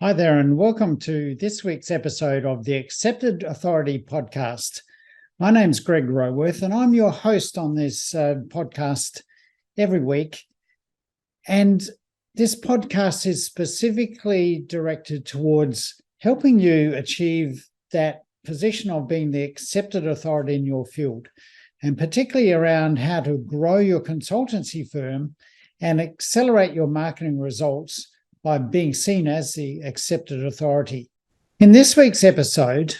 Hi there, and welcome to this week's episode of the Accepted Authority podcast. My name's Greg Roworth, and I'm your host on this podcast every week. And this podcast is specifically directed towards helping you achieve that position of being the accepted authority in your field, and particularly around how to grow your consultancy firm and accelerate your marketing results by being seen as the accepted authority. In this week's episode,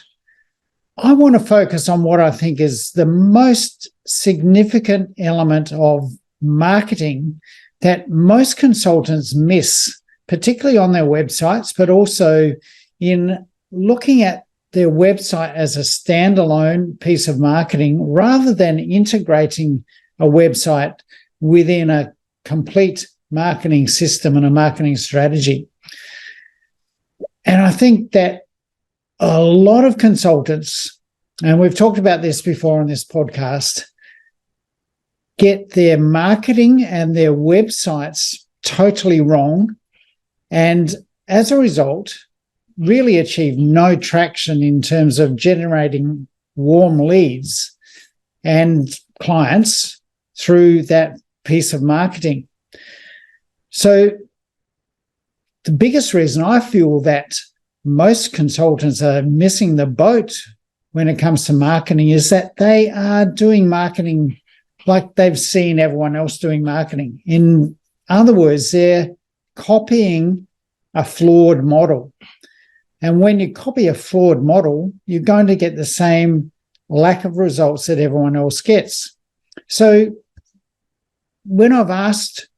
I want to focus on what I think is the most significant element of marketing that most consultants miss, particularly on their websites, but also in looking at their website as a standalone piece of marketing rather than integrating a website within a complete marketing system and a marketing strategy. And I think that a lot of consultants, and we've talked about this before on this podcast, get their marketing and their websites totally wrong, and as a result, really achieve no traction in terms of generating warm leads and clients through that piece of marketing. So the biggest reason I feel that most consultants are missing the boat when it comes to marketing is that they are doing marketing like they've seen everyone else doing marketing. In other words, they're copying a flawed model. And when you copy a flawed model, you're going to get the same lack of results that everyone else gets. So when I've asked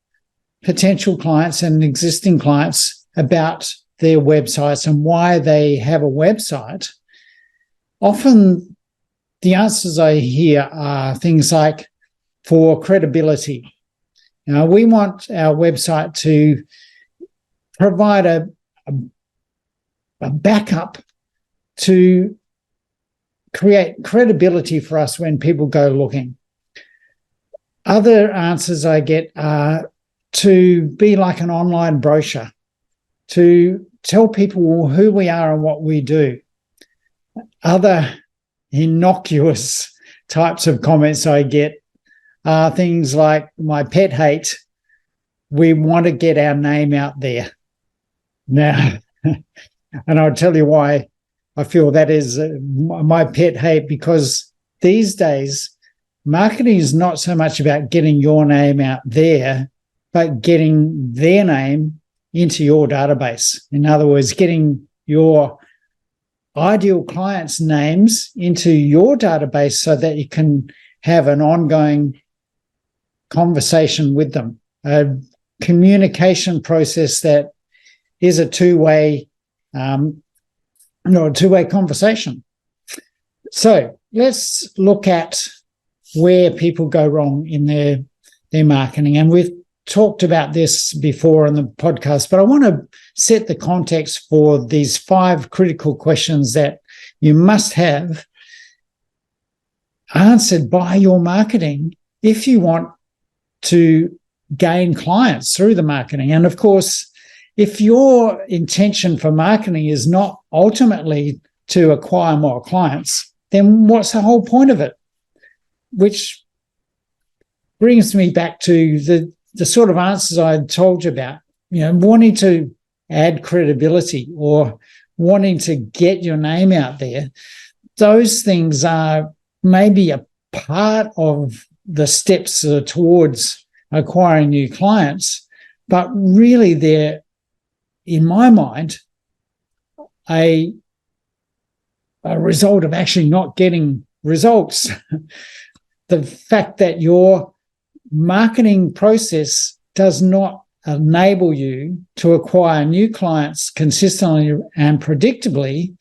potential clients and existing clients about their websites and why they have a website, often the answers I hear are things like for credibility. We want our website to provide a backup to create credibility for us when people go looking. Other answers I get are to be like an online brochure, to tell people who we are and what we do. Other innocuous types of comments I get are things like, my pet hate, we want to get our name out there. Now, and I'll tell you why I feel that is my pet hate, because these days, marketing is not so much about getting your name out there, but getting their name into your database. In other words, getting your ideal clients' names into your database so that you can have an ongoing conversation with them, a communication process that is a two-way conversation. So let's look at where people go wrong in their marketing. And we've talked about this before on the podcast, but I want to set the context for these 5 critical questions that you must have answered by your marketing if you want to gain clients through the marketing. And of course, if your intention for marketing is not ultimately to acquire more clients, then what's the whole point of it? Which brings me back to the sort of answers I told you about, wanting to add credibility or wanting to get your name out there. Those things are maybe a part of the steps towards acquiring new clients, but really they're, in my mind, a result of actually not getting results. The fact that your marketing process does not enable you to acquire new clients consistently and predictably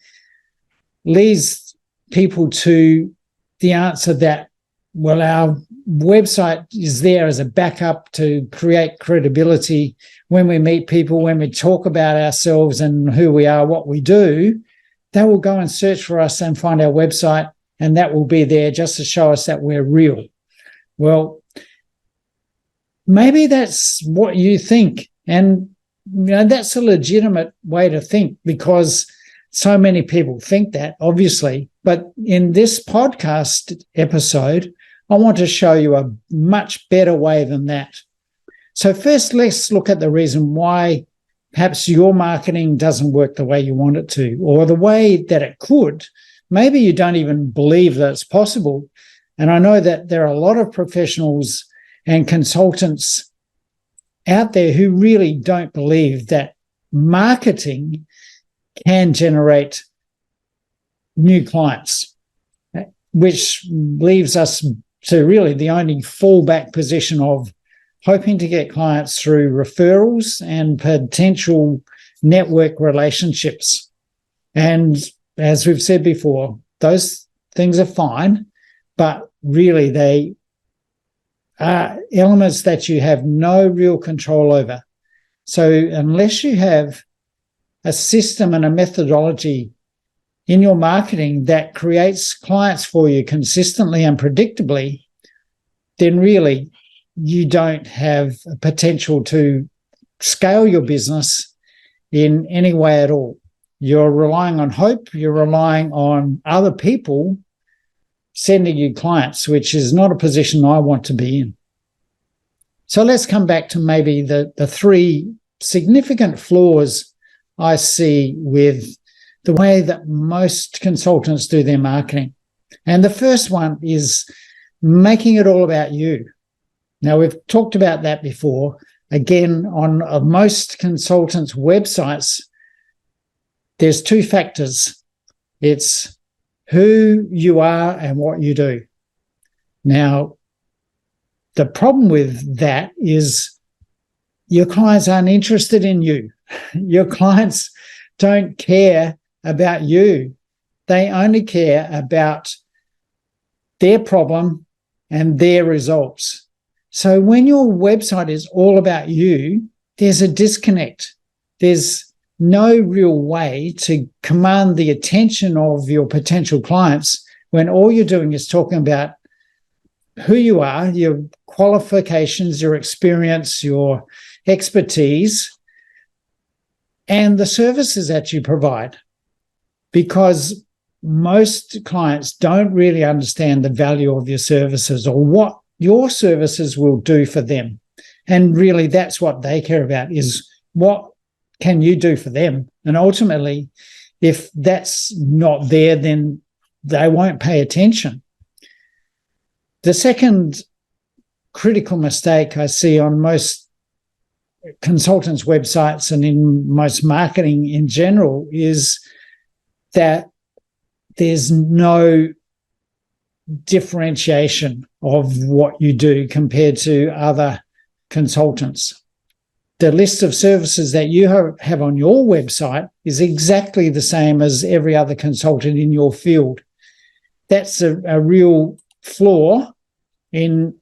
leads people to the answer that, well, our website is there as a backup to create credibility when we meet people, when we talk about ourselves and who we are, what we do. They will go and search for us and find our website, and that will be there just to show us that we're real. Well, maybe that's what you think, and that's a legitimate way to think, because so many people think that, obviously. But in this podcast episode, I want to show you a much better way than that. So first, let's look at the reason why perhaps your marketing doesn't work the way you want it to, or the way that it could. Maybe you don't even believe that it's possible. And I know that there are a lot of professionals and consultants out there who really don't believe that marketing can generate new clients, which leaves us to really the only fallback position of hoping to get clients through referrals and potential network relationships. And as we've said before, those things are fine, but really they are elements that you have no real control over. So unless you have a system and a methodology in your marketing that creates clients for you consistently and predictably, then really you don't have a potential to scale your business in any way at all. You're relying on hope, you're relying on other people sending you clients, which is not a position I want to be in. So let's come back to maybe the three significant flaws I see with the way that most consultants do their marketing. And the first one is making it all about you. Now, we've talked about that before. Again, on most consultants' websites, there's two factors. It's who you are and what you do. Now, the problem with that is your clients aren't interested in you. Your clients don't care about you. They only care about their problem and their results. So when your website is all about you, there's a disconnect. There's no real way to command the attention of your potential clients when all you're doing is talking about who you are, your qualifications, your experience, your expertise, and the services that you provide. Because most clients don't really understand the value of your services or what your services will do for them. And really that's what they care about, is what can you do for them? And ultimately, if that's not there, then they won't pay attention. The second critical mistake I see on most consultants' websites and in most marketing in general is that there's no differentiation of what you do compared to other consultants. The list of services that you have on your website is exactly the same as every other consultant in your field. That's a real flaw in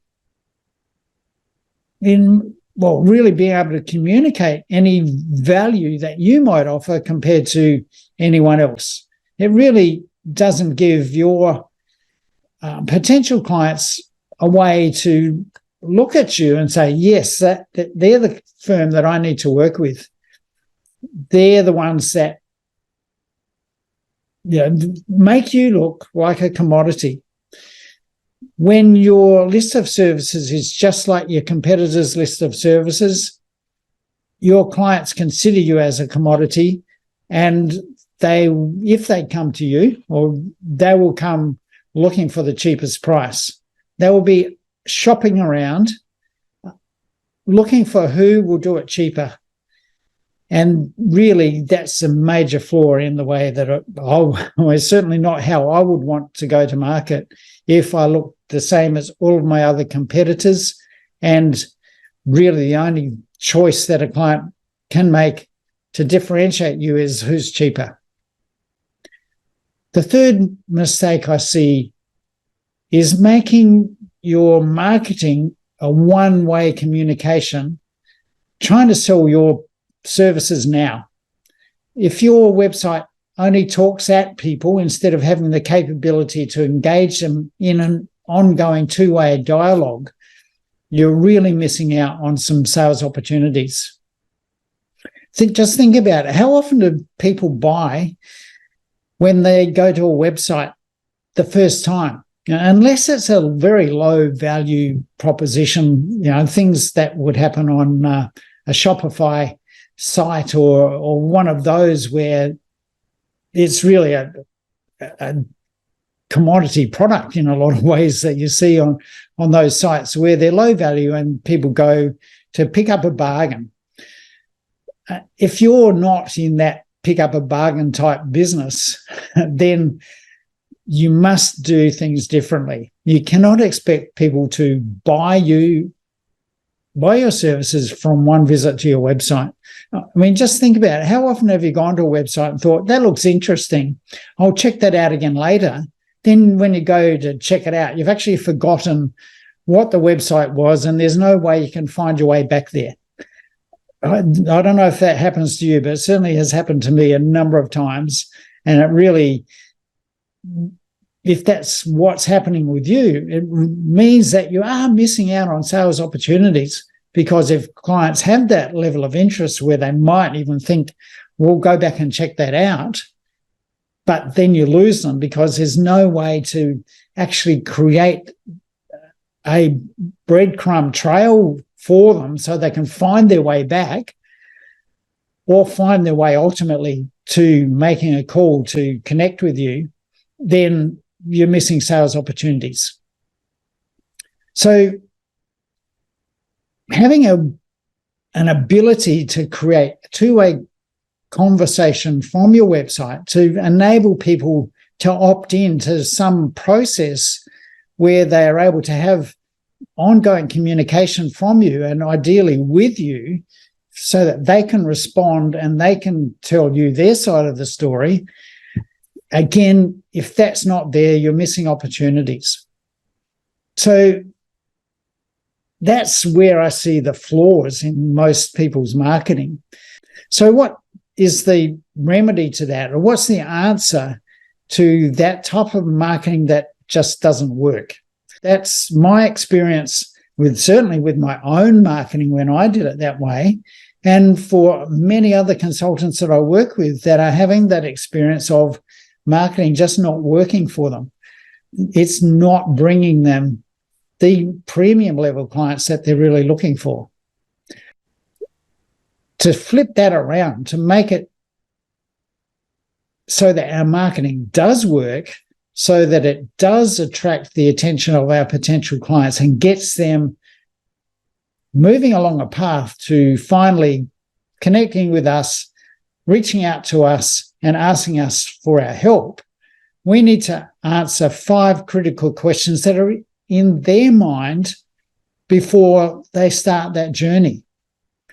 really being able to communicate any value that you might offer compared to anyone else. It really doesn't give your potential clients a way to look at you and say, yes, that they're the firm that I need to work with. They're the ones that make you look like a commodity. When your list of services is just like your competitors' list of services, your clients consider you as a commodity, and if they come to you, or they will come looking for the cheapest price. They will be shopping around, looking for who will do it cheaper. And really, that's a major flaw in the way that it's certainly not how I would want to go to market if I look the same as all of my other competitors. And really, the only choice that a client can make to differentiate you is who's cheaper. The third mistake I see is making your marketing a one-way communication, trying to sell your services now. If your website only talks at people instead of having the capability to engage them in an ongoing two-way dialogue, you're really missing out on some sales opportunities. Just think about it. How often do people buy when they go to a website the first time? Unless it's a very low value proposition, things that would happen on a Shopify site or one of those where it's really a commodity product in a lot of ways that you see on those sites where they're low value and people go to pick up a bargain. If you're not in that pick up a bargain type business, then you must do things differently. You cannot expect people to buy your services from one visit to your website. I mean, just think about it. How often have you gone to a website and thought, that looks interesting, I'll check that out again later? Then when you go to check it out, you've actually forgotten what the website was, and there's no way you can find your way back there. I don't know if that happens to you, but it certainly has happened to me a number of times. And it really, if that's what's happening with you, it means that you are missing out on sales opportunities, because if clients have that level of interest where they might even think, we'll go back and check that out, but then you lose them because there's no way to actually create a breadcrumb trail for them so they can find their way back or find their way ultimately to making a call to connect with you, then you're missing sales opportunities. So having an ability to create a two-way conversation from your website to enable people to opt in to some process where they are able to have ongoing communication from you and ideally with you so that they can respond and they can tell you their side of the story. Again, if that's not there, you're missing opportunities. So that's where I see the flaws in most people's marketing. So what is the remedy to that? Or what's the answer to that type of marketing that just doesn't work? That's my experience certainly with my own marketing when I did it that way, and for many other consultants that I work with that are having that experience of marketing just not working for them. It's not bringing them the premium level clients that they're really looking for. To flip that around, to make it so that our marketing does work, so that it does attract the attention of our potential clients and gets them moving along a path to finally connecting with us, reaching out to us and asking us for our help, we need to answer 5 critical questions that are in their mind before they start that journey.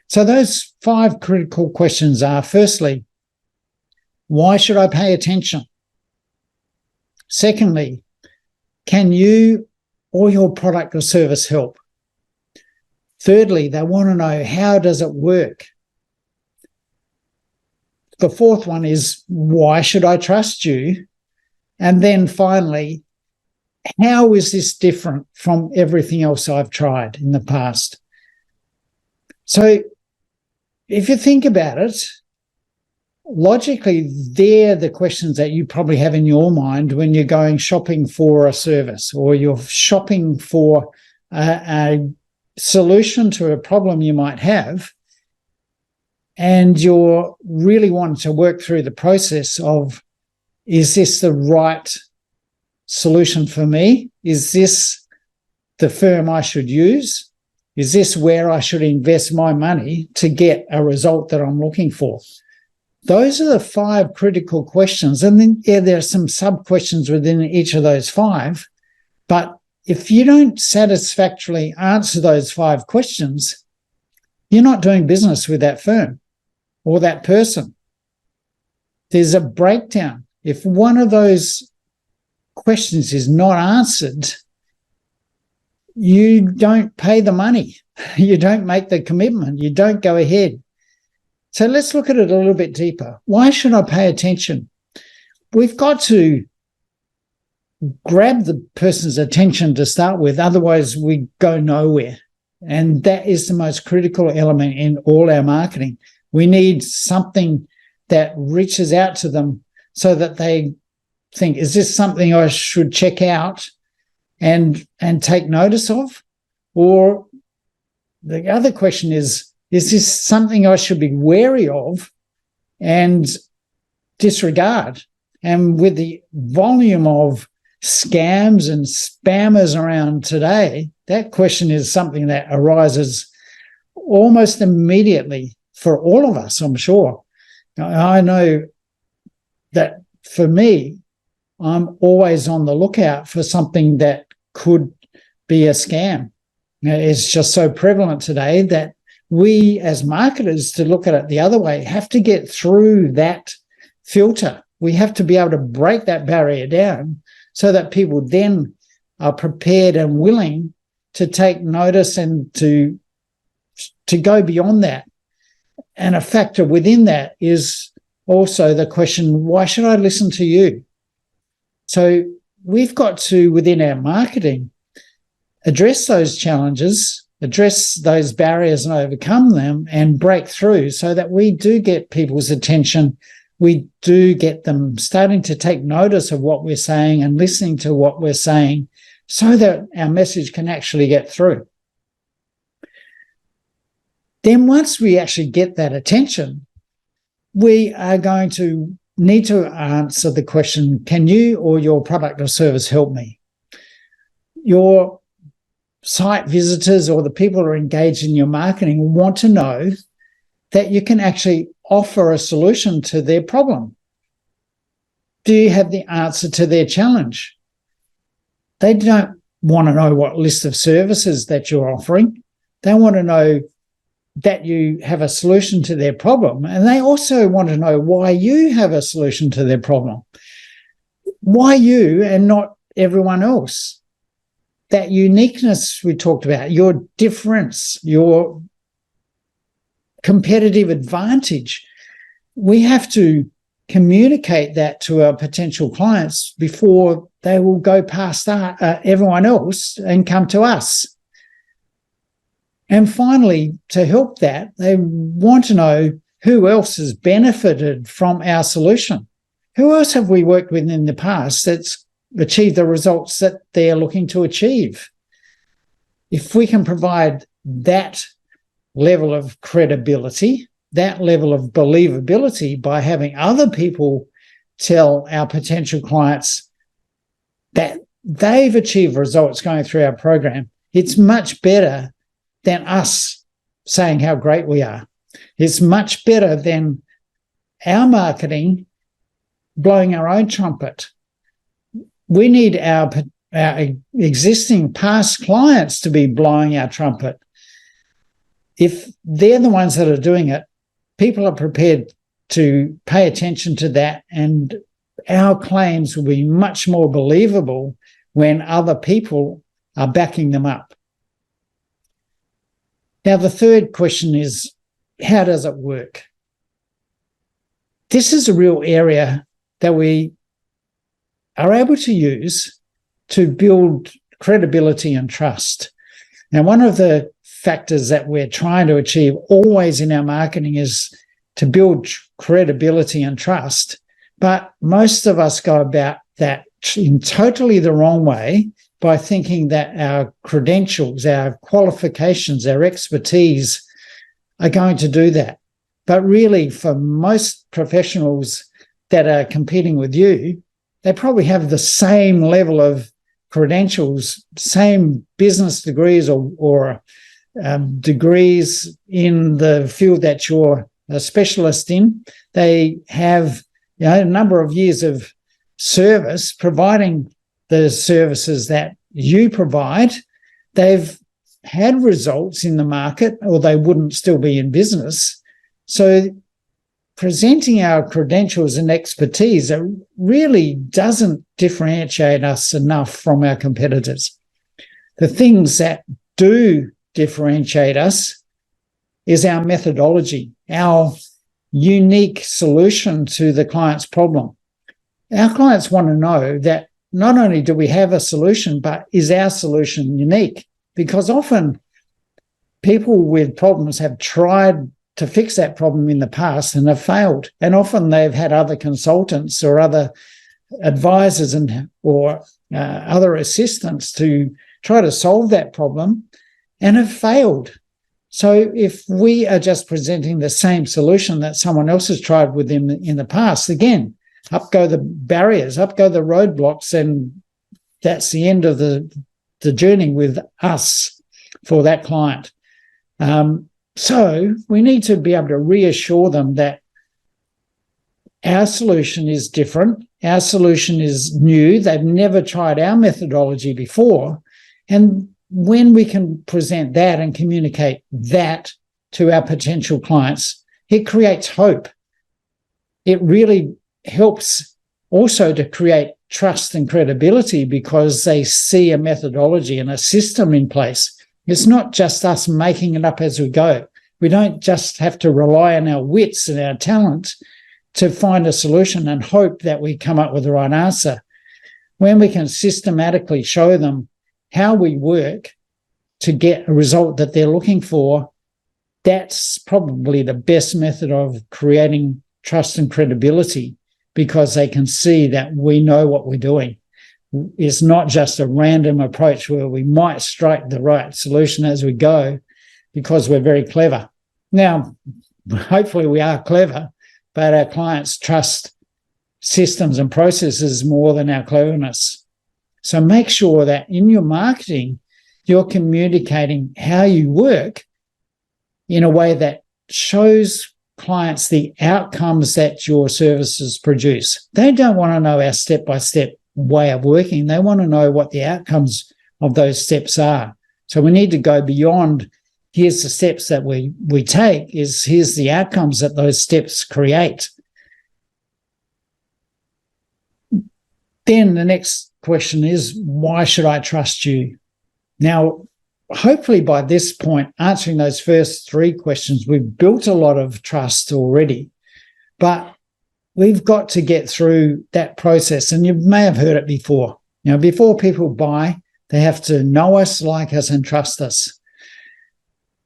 So those 5 critical questions are, firstly, why should I pay attention? Secondly, can you or your product or service help? Thirdly, they want to know, how does it work? The 4th one is, why should I trust you? And then finally, how is this different from everything else I've tried in the past? So if you think about it, logically, they're the questions that you probably have in your mind when you're going shopping for a service or you're shopping for a solution to a problem you might have, and you're really wanting to work through the process of, is this the right solution for me? Is this the firm I should use? Is this where I should invest my money to get a result that I'm looking for? Those are the 5 critical questions. And then, there are some sub-questions within each of those 5. But if you don't satisfactorily answer those 5 questions, you're not doing business with that firm or that person. There's a breakdown. If one of those questions is not answered, you don't pay the money. You don't make the commitment. You don't go ahead. So let's look at it a little bit deeper. Why should I pay attention? We've got to grab the person's attention to start with, otherwise we go nowhere. And that is the most critical element in all our marketing. We need something that reaches out to them so that they think, is this something I should check out and take notice of? Or the other question is this something I should be wary of and disregard? And with the volume of scams and spammers around today, that question is something that arises almost immediately for all of us, I'm sure. I know that for me, I'm always on the lookout for something that could be a scam. It's just so prevalent today that we as marketers, to look at it the other way, have to get through that filter. We have to be able to break that barrier down so that people then are prepared and willing to take notice and to go beyond that. And a factor within that is also the question, why should I listen to you? So we've got to, within our marketing, address those challenges, address those barriers and overcome them and break through so that we do get people's attention. We do get them starting to take notice of what we're saying and listening to what we're saying so that our message can actually get through. Then once we actually get that attention, we are going to need to answer the question, can you or your product or service help me? Your site visitors or the people who are engaged in your marketing want to know that you can actually offer a solution to their problem. Do you have the answer to their challenge? They don't want to know what list of services that you're offering. They want to know that you have a solution to their problem. And they also want to know why you have a solution to their problem. Why you and not everyone else? That uniqueness we talked about, your difference, your competitive advantage. We have to communicate that to our potential clients before they will go past everyone else and come to us. And finally, to help that, they want to know who else has benefited from our solution. Who else have we worked with in the past that's achieved the results that they're looking to achieve? If we can provide that level of credibility, that level of believability by having other people tell our potential clients that they've achieved results going through our program, it's much better than us saying how great we are. It's much better than our marketing blowing our own trumpet. We need our existing past clients to be blowing our trumpet. If they're the ones that are doing it, people are prepared to pay attention to that, and our claims will be much more believable when other people are backing them up. Now, the third question is, how does it work? This is a real area that we are able to use to build credibility and trust. Now, one of the factors that we're trying to achieve always in our marketing is to build credibility and trust, but most of us go about that in totally the wrong way by thinking that our credentials, our qualifications, our expertise are going to do that. But really, for most professionals that are competing with you, they probably have the same level of credentials, same business degrees or degrees in the field that you're a specialist in. They have a number of years of service providing the services that you provide. They've had results in the market or they wouldn't still be in business. So presenting our credentials and expertise really doesn't differentiate us enough from our competitors. The things that do differentiate us is our methodology, our unique solution to the client's problem. Our clients want to know that not only do we have a solution, but is our solution unique? Because often people with problems have tried to fix that problem in the past and have failed. And often they've had other consultants or other advisors or other assistants to try to solve that problem and have failed. So if we are just presenting the same solution that someone else has tried with them in the past, again, up go the barriers, up go the roadblocks, and that's the end of the journey with us for that client. So we need to be able to reassure them that our solution is different. Our solution is new. They've never tried our methodology before. And when we can present that and communicate that to our potential clients, it creates hope. It really helps also to create trust and credibility because they see a methodology and a system in place. It's not just us making it up as we go. We don't just have to rely on our wits and our talent to find a solution and hope that we come up with the right answer. When we can systematically show them how we work to get a result that they're looking for, that's probably the best method of creating trust and credibility because they can see that we know what we're doing. It's not just a random approach where we might strike the right solution as we go because we're very clever. Now, hopefully we are clever, but our clients trust systems and processes more than our cleverness. So make sure that in your marketing, you're communicating how you work in a way that shows clients the outcomes that your services produce. They don't want to know our step-by-step way of working. They want to know what the outcomes of those steps are. So we need to go beyond here's the steps that we take, here's the outcomes that those steps create. Then the next question is, why should I trust you? Now, hopefully by this point, answering those first three questions, we've built a lot of trust already, but we've got to get through that process. And you may have heard it before. Before people buy, they have to know us, like us, and trust us.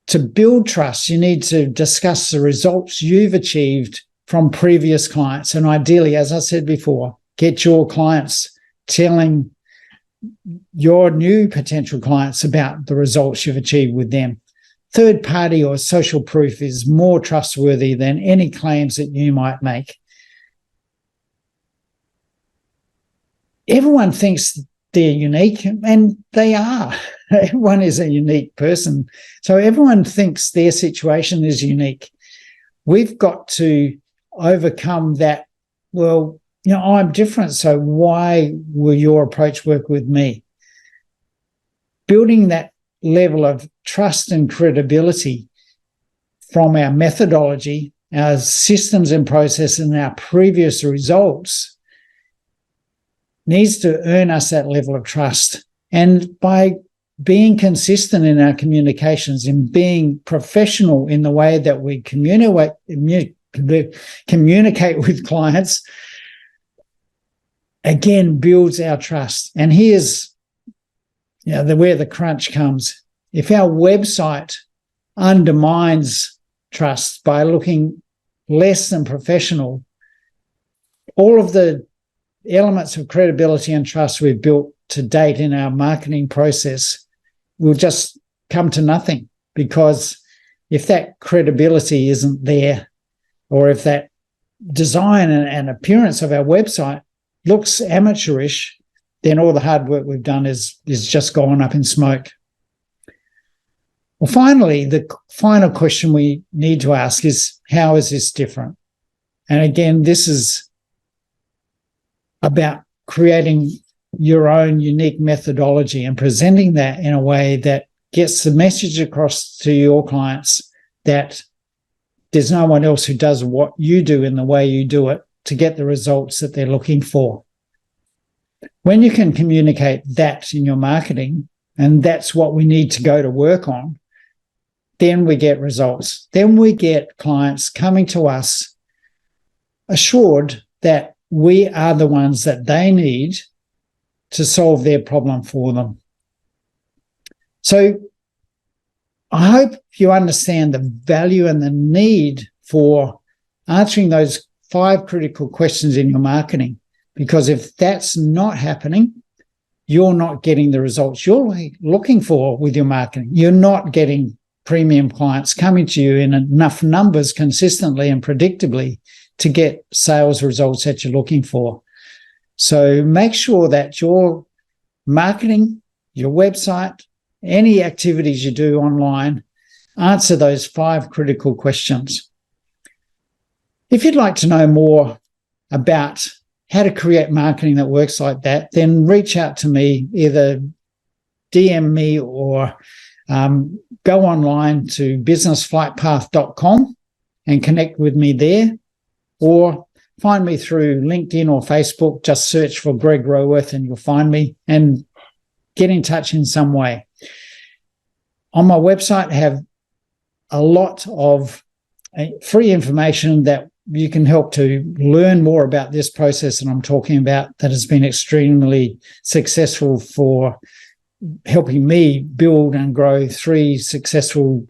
To build trust, you need to discuss the results you've achieved from previous clients. And ideally, as I said before, get your clients telling your new potential clients about the results you've achieved with them. Third party or social proof is more trustworthy than any claims that you might make. Everyone thinks they're unique, and they are. Everyone is a unique person. So everyone thinks their situation is unique. We've got to overcome that, well, I'm different, so why will your approach work with me? Building that level of trust and credibility from our methodology, our systems and process, and our previous results needs to earn us that level of trust. And by being consistent in our communications and being professional in the way that we communicate with clients, again, builds our trust. And here's where the crunch comes. If our website undermines trust by looking less than professional, all of the elements of credibility and trust we've built to date in our marketing process will just come to nothing, because if that credibility isn't there, or if that design and appearance of our website looks amateurish, then all the hard work we've done is just gone up in smoke. Well, finally, the final question we need to ask is, how is this different? And again, this is about creating your own unique methodology and presenting that in a way that gets the message across to your clients that there's no one else who does what you do in the way you do it to get the results that they're looking for. When you can communicate that in your marketing, and that's what we need to go to work on, then we get results. Then we get clients coming to us assured that we are the ones that they need to solve their problem for them. So I hope you understand the value and the need for answering those 5 critical questions in your marketing, because if that's not happening, you're not getting the results you're looking for with your marketing. You're not getting premium clients coming to you in enough numbers consistently and predictably to get sales results that you're looking for. So make sure that your marketing, your website, any activities you do online, answer those 5 critical questions. If you'd like to know more about how to create marketing that works like that, then reach out to me, either DM me or go online to businessflightpath.com and connect with me there, or find me through LinkedIn or Facebook. Just search for Greg Roworth and you'll find me, and get in touch in some way. On my website, I have a lot of free information that you can help to learn more about this process that I'm talking about, that has been extremely successful for helping me build and grow 3 successful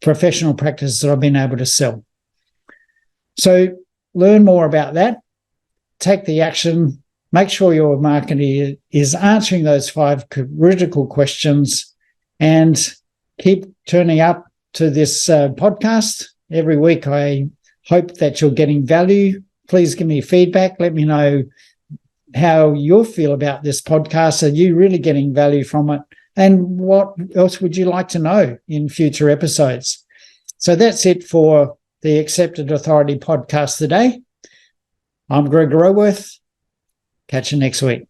professional practices that I've been able to sell. So learn more about that, take the action, make sure your marketing is answering those 5 critical questions, and keep turning up to this podcast every week. I hope that you're getting value. Please give me feedback. Let me know how you feel about this podcast. Are you really getting value from it? And what else would you like to know in future episodes? So that's it for the Accepted Authority podcast today. I'm Greg Roworth. Catch you next week.